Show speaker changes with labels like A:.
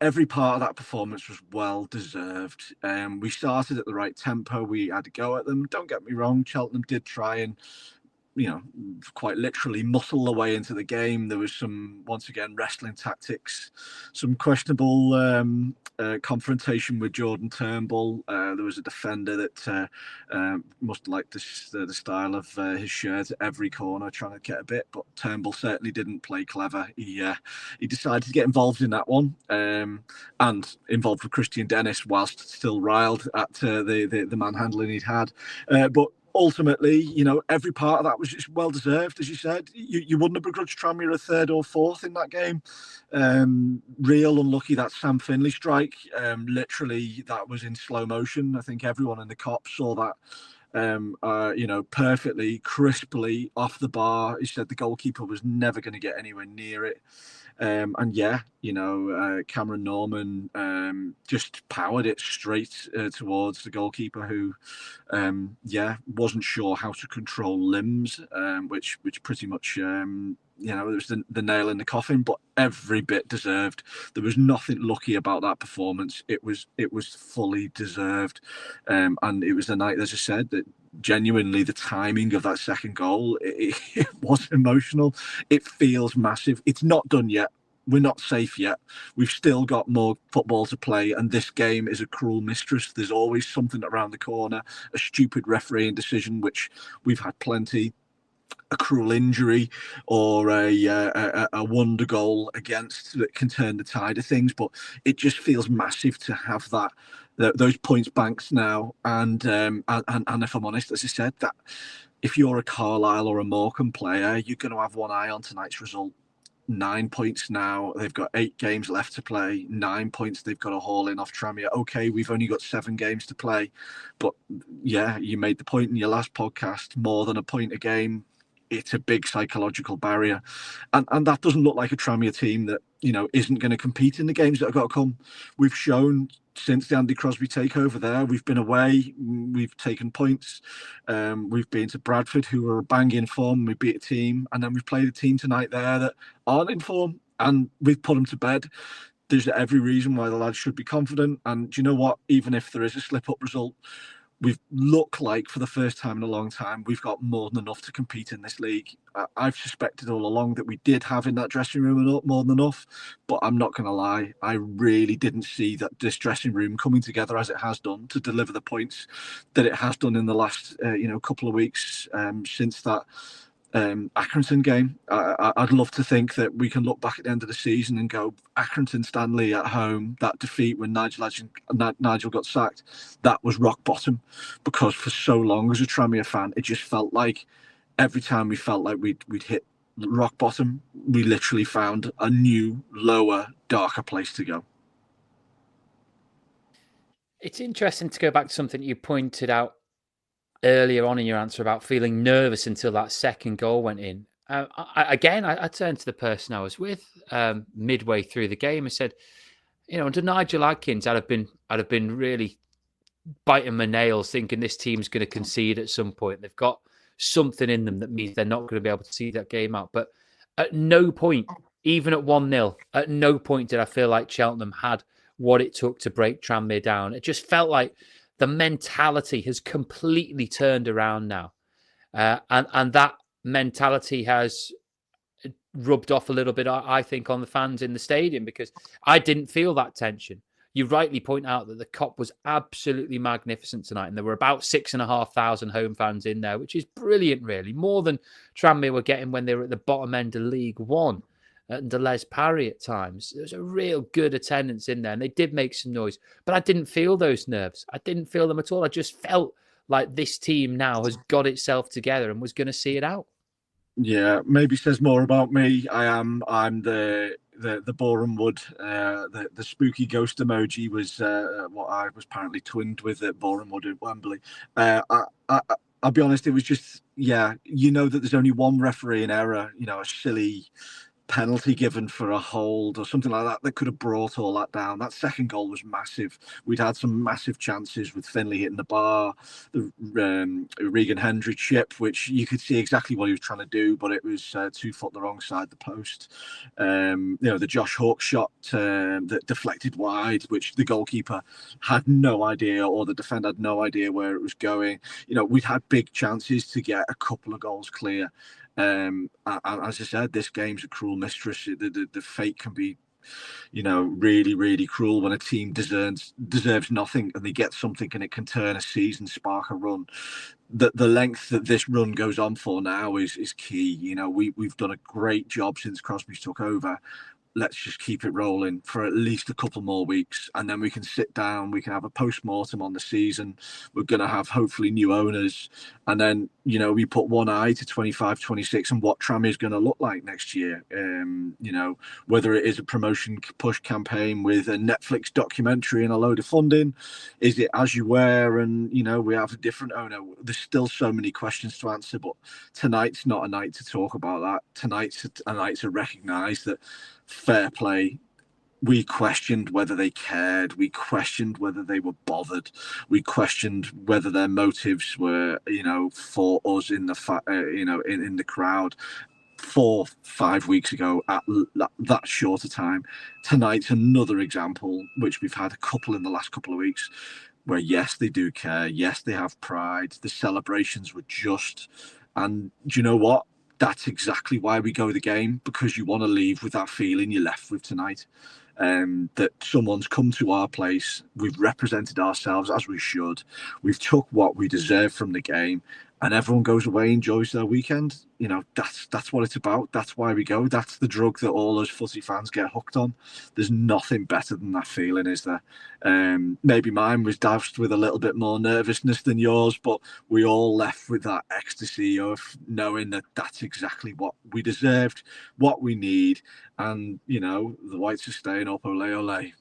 A: every part of that performance was well deserved. We started at the right tempo. We had a go at them. Don't get me wrong, Cheltenham did try and, quite literally muscle the way into the game. There was some, once again, wrestling tactics, some questionable confrontation with Jordan Turnbull. There was a defender that must like the style of his shirt at every corner, trying to get a bit, but Turnbull certainly didn't play clever. He decided to get involved in that one, and involved with Christian Dennis whilst still riled at the manhandling he'd had. But ultimately, every part of that was just well deserved, as you said. You wouldn't have begrudged Tranmere a third or fourth in that game. Real unlucky that Sam Finlay strike. Literally, that was in slow motion. I think everyone in the Kop saw that. Perfectly, crisply off the bar. He said the goalkeeper was never going to get anywhere near it. Cameron Norman just powered it straight towards the goalkeeper, who, wasn't sure how to control limbs, which pretty much, it was the nail in the coffin, but every bit deserved. There was nothing lucky about that performance. It was fully deserved, and it was the night, as I said, that genuinely the timing of that second goal, it was emotional. It feels massive. It's not done yet. We're not safe yet. We've still got more football to play, and this game is a cruel mistress. There's always something around the corner, a stupid refereeing decision, which we've had plenty, a cruel injury, or a wonder goal against that can turn the tide of things. But it just feels massive to have those points banks now. And if I'm honest, as I said, that if you're a Carlisle or a Morecambe player, you're going to have one eye on tonight's result. 9 points now. They've got 8 games left to play. 9 points they've got to haul in off Tranmere. Okay, we've only got 7 games to play. But yeah, you made the point in your last podcast, more than a point a game. It's a big psychological barrier. And that doesn't look like a Tranmere team that, isn't going to compete in the games that have got to come. We've shown since the Andy Crosby takeover there, we've been away, we've taken points. We've been to Bradford, who are a bang in form. We beat a team, and then we've played a team tonight there that aren't in form, and we've put them to bed. There's every reason why the lads should be confident. And do you know what? Even if there is a slip-up result, we've looked like, for the first time in a long time, we've got more than enough to compete in this league. I've suspected all along that we did have in that dressing room more than enough, but I'm not going to lie, I really didn't see that this dressing room coming together as it has done to deliver the points that it has done in the last couple of weeks since that Accrington game. I'd love to think that we can look back at the end of the season and go, Accrington Stanley at home, that defeat when Nigel got sacked, that was rock bottom. Because for so long as a Tranmere fan, it just felt like every time we felt like we'd hit rock bottom, we literally found a new, lower, darker place to go.
B: It's interesting to go back to something you pointed out earlier on in your answer about feeling nervous until that second goal went in. I turned to the person I was with midway through the game and said, under Nigel Adkins, I'd have been really biting my nails, thinking this team's going to concede at some point. They've got something in them that means they're not going to be able to see that game out. But at no point, even at 1-0, at no point did I feel like Cheltenham had what it took to break Tranmere down. It just felt like the mentality has completely turned around now. And that mentality has rubbed off a little bit, I think, on the fans in the stadium, because I didn't feel that tension. You rightly point out that the Kop was absolutely magnificent tonight, and there were about 6,500 home fans in there, which is brilliant, really. More than Tranmere were getting when they were at the bottom end of League One and Deleuze Parry at times. There was a real good attendance in there, and they did make some noise. But I didn't feel those nerves. I didn't feel them at all. I just felt like this team now has got itself together and was going to see it out.
A: Yeah, maybe says more about me. I'm the Boreham Wood, the spooky ghost emoji was what I was apparently twinned with at Boreham Wood at Wembley. I'll be honest, it was just, that there's only one referee in error, a silly penalty given for a hold or something like that could have brought all that down. That second goal was massive. We'd had some massive chances with Finlay hitting the bar, the Regan Hendry chip, which you could see exactly what he was trying to do, but it was 2 foot the wrong side of the post. The Josh Hawke shot that deflected wide, which the goalkeeper had no idea, or the defender had no idea where it was going. We'd had big chances to get a couple of goals clear. And as I said, this game's a cruel mistress. The fate can be, really, really cruel when a team deserves nothing and they get something, and it can turn a season, spark a run. The length that this run goes on for now is key. We've done a great job since Crosby's took over. Let's just keep it rolling for at least a couple more weeks, and then we can sit down, we can have a post-mortem on the season. We're going to have hopefully new owners, and then we put one eye to 25-26 and what Tranmere is going to look like next year. Whether it is a promotion push campaign with a Netflix documentary and a load of funding, is it as you were, and we have a different owner. There's still so many questions to answer, but tonight's not a night to talk about that. Tonight's a night to recognise that fair play. We questioned whether they cared. We questioned whether they were bothered. We questioned whether their motives were, for us in the, in the crowd 4-5 weeks ago at that shorter time. Tonight's another example, which we've had a couple in the last couple of weeks, where yes, they do care. Yes, they have pride. The celebrations were just, and do you know what? That's exactly why we go the game, because you want to leave with that feeling you left with tonight. That someone's come to our place, we've represented ourselves as we should, we've took what we deserve from the game, and everyone goes away, enjoys their weekend. That's what it's about. That's why we go. That's the drug that all those footy fans get hooked on. There's nothing better than that feeling, is there? Maybe mine was doused with a little bit more nervousness than yours, but we all left with that ecstasy of knowing that that's exactly what we deserved, what we need, and the Whites are staying up. Ole ole.